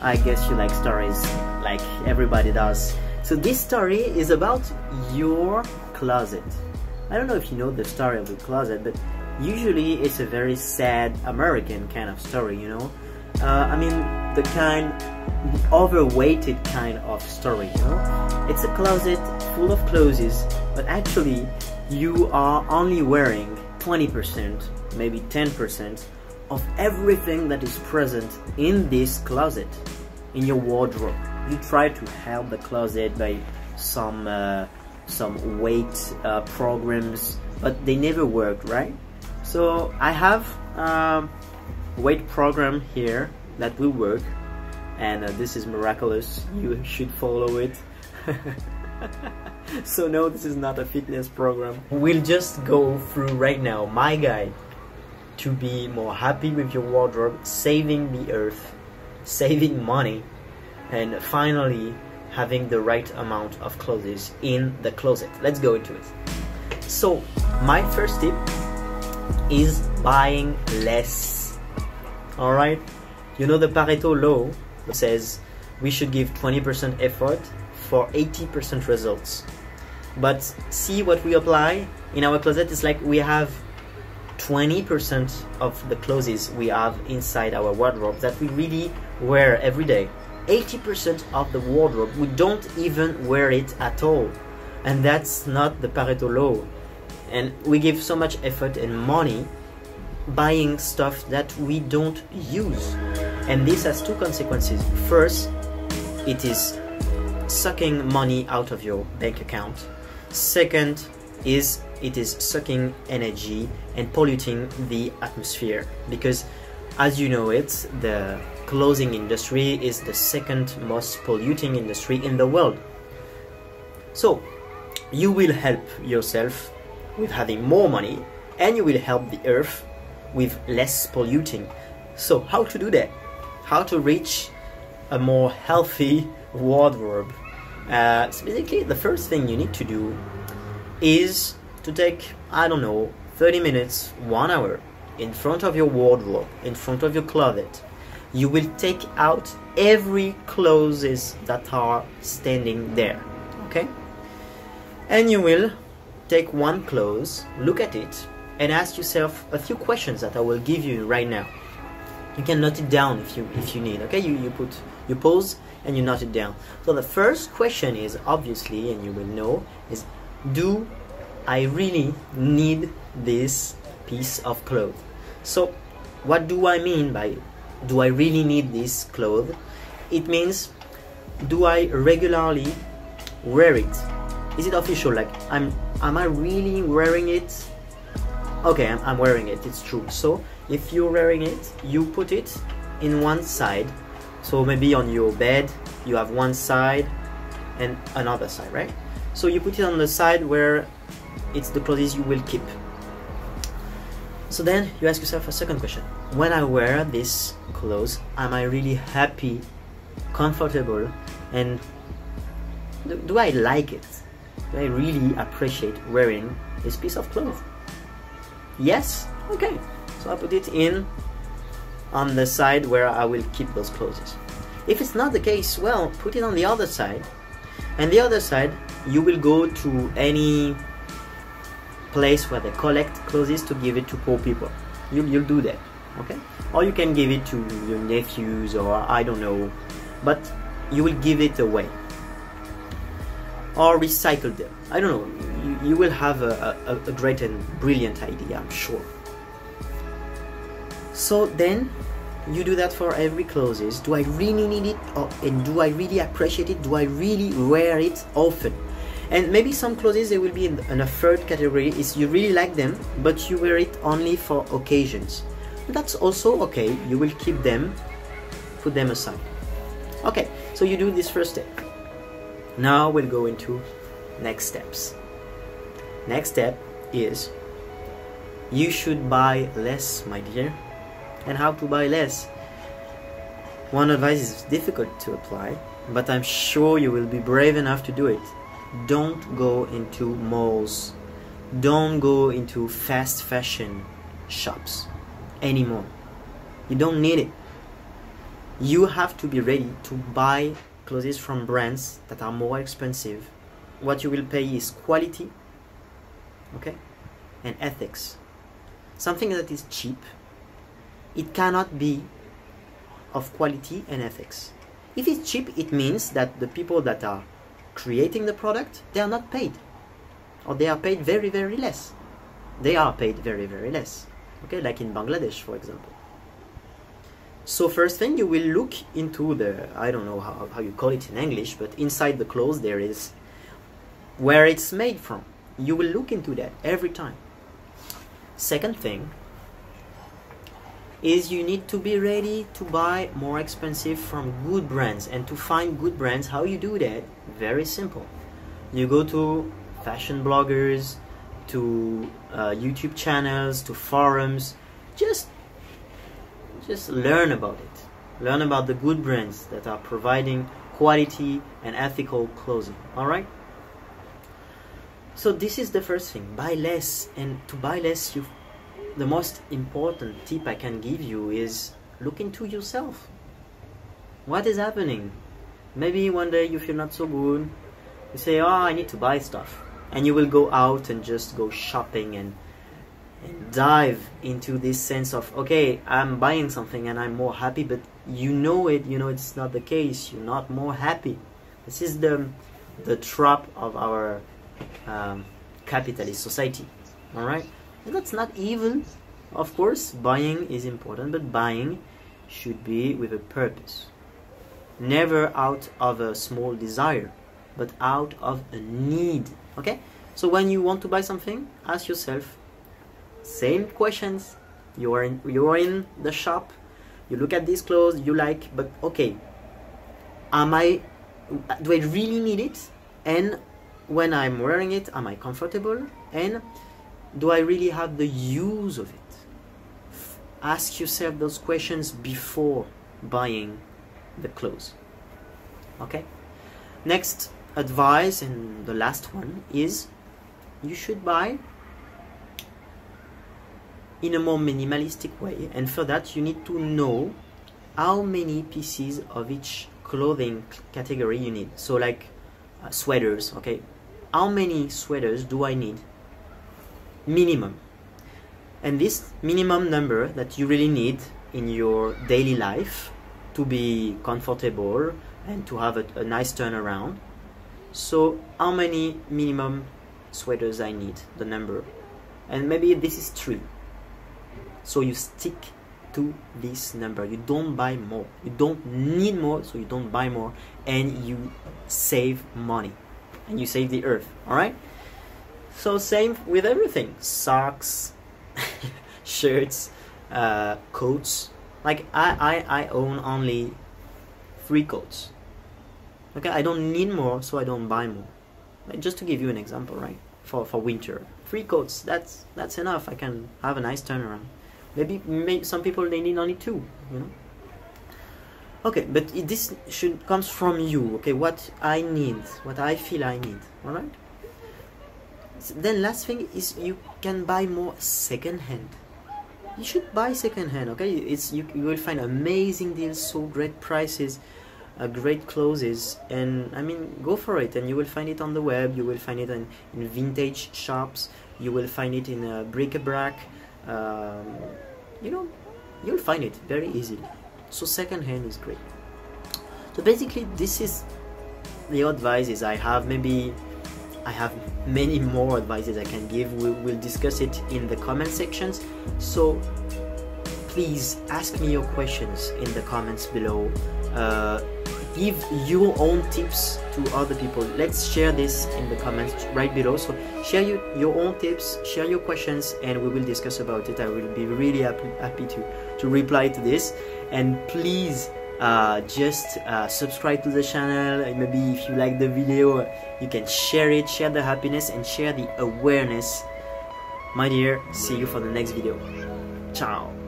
I guess you like stories like everybody does. So this story is about your closet. I don't know if you know the story of the closet, but usually it's a very sad American kind of story, you know. I mean, the overweighted kind of story, you know. It's a closet full of clothes, but actually you are only wearing 20%, maybe 10% of everything that is present in this closet, in your wardrobe. You try to help the closet by some weight programs, but they never worked, right? So I have a weight program here that will work, and this is miraculous. You should follow it. So no, this is not a fitness program. We'll just go through right now my guide to be more happy with your wardrobe, saving the earth, saving money, and finally having the right amount of clothes in the closet. Let's go into it. So my first tip is buying less. Alright, you know the Pareto law that says we should give 20% effort for 80% results. But see what we apply in our closet is like we have 20% of the clothes we have inside our wardrobe that we really wear every day. 80% of the wardrobe we don't even wear it at all, and that's not the Pareto law. And we give so much effort and money buying stuff that we don't use, and this has two consequences. First, it is sucking money out of your bank account. Second is it is sucking energy and polluting the atmosphere, because as you know it, the clothing industry is the second most polluting industry in the world. So you will help yourself with having more money, and you will help the earth with less polluting. So how to do that? How to reach a more healthy wardrobe? So basically the first thing you need to do is to take, I don't know, 30 minutes, 1 hour in front of your wardrobe, in front of your closet. You will take out every clothes that are standing there, okay? And you will take one clothes, look at it, and ask yourself a few questions that I will give you right now. You can note it down if you need, okay? You pause and you note it down. So the first question is, obviously, and you will know, is do I really need this piece of cloth? So what do I mean by do I really need this cloth? It means, do I regularly wear it? Is it official? Like, am I really wearing it? Okay, I'm wearing it, it's true. So if you're wearing it, you put it in one side. So maybe on your bed you have one side and another side, right? So you put it on the side where it's the clothes you will keep. So then you ask yourself a second question. When I wear this clothes, am I really happy, comfortable, and do I like it? Do I really appreciate wearing this piece of clothes? Yes? Okay. So I put it in on the side where I will keep those clothes. If it's not the case, well, put it on the other side. And the other side, you will go to any place where they collect clothes to give it to poor people. You'll do that, okay? Or you can give it to your nephews, or I don't know, but you will give it away. Or recycle them. I don't know, you will have a great and brilliant idea, I'm sure. So then you do that for every clothes. Do I really need it, and do I really appreciate it? Do I really wear it often? And maybe some clothes, they will be in a third category, is you really like them, but you wear it only for occasions. That's also okay, you will keep them, put them aside. Okay, so you do this first step. Now we'll go into next steps. Next step is you should buy less, my dear. And how to buy less? One advice is difficult to apply, but I'm sure you will be brave enough to do it. Don't go into malls. Don't go into fast fashion shops anymore. You don't need it. You have to be ready to buy clothes from brands that are more expensive. What you will pay is quality, okay, and ethics. Something that is cheap, it cannot be of quality and ethics. If it's cheap, it means that the people that are creating the product, they are not paid, or they are paid very, very less. They are paid very, very less, okay, like in Bangladesh, for example. So first thing, you will look into the, I don't know how you call it in English, but inside the clothes there is where it's made from. You will look into that every time. Second thing is you need to be ready to buy more expensive from good brands. And to find good brands, how you do that? Very simple. You go to fashion bloggers, to YouTube channels, to forums. Just learn about it. Learn about the good brands that are providing quality and ethical clothing. Alright? So this is the first thing. Buy less. And to buy less, the most important tip I can give you is look into yourself. What is happening? Maybe one day you feel not so good. You say, oh, I need to buy stuff. And you will go out and just go shopping and dive into this sense of, okay, I'm buying something and I'm more happy, but you know it's not the case. You're not more happy. This is the trap of our capitalist society. Alright? And that's not evil. Of course, buying is important, but buying should be with a purpose. Never out of a small desire, but out of a need. Okay? So when you want to buy something, ask yourself, same questions. You are in the shop, you look at these clothes you like, but okay, do I really need it? And when I'm wearing it, am I comfortable? And do I really have the use of it? Ask yourself those questions before buying the clothes. Okay? Next advice, and the last one, is you should buy in a more minimalistic way, and for that you need to know how many pieces of each clothing category you need. So like sweaters, okay, how many sweaters do I need minimum? And this minimum number that you really need in your daily life to be comfortable and to have a nice turnaround. So how many minimum sweaters I need, the number, and maybe this is 3. So you stick to this number. You don't buy more. You don't need more, so you don't buy more, and you save money and you save the earth. Alright? So same with everything. Socks, shirts, coats. Like I own only 3 coats. Okay, I don't need more, so I don't buy more. Like, just to give you an example, right? For winter, 3 coats. That's enough. I can have a nice turnaround. Maybe some people, they need only 2, you know. Okay, but this comes from you. Okay, what I need, what I feel I need. All right. Then last thing is you can buy more second-hand. You should buy second-hand. Okay, you will find amazing deals, so great prices, great clothes, and I mean, go for it. And you will find it on the web. You will find it in vintage shops. You will find it in bric-a-brac. You know, you'll find it very easily. So second-hand is great. So basically, this is the advices I have. Maybe I have many more advices I can give. We'll discuss it in the comment sections. So please ask me your questions in the comments below. Give your own tips to other people. Let's share this in the comments right below. So share your own tips, share your questions, and we will discuss about it. I will be really happy to reply to this. And please just subscribe to the channel. Maybe if you like the video, you can share it, share the happiness and share the awareness. My dear, see you for the next video. Ciao.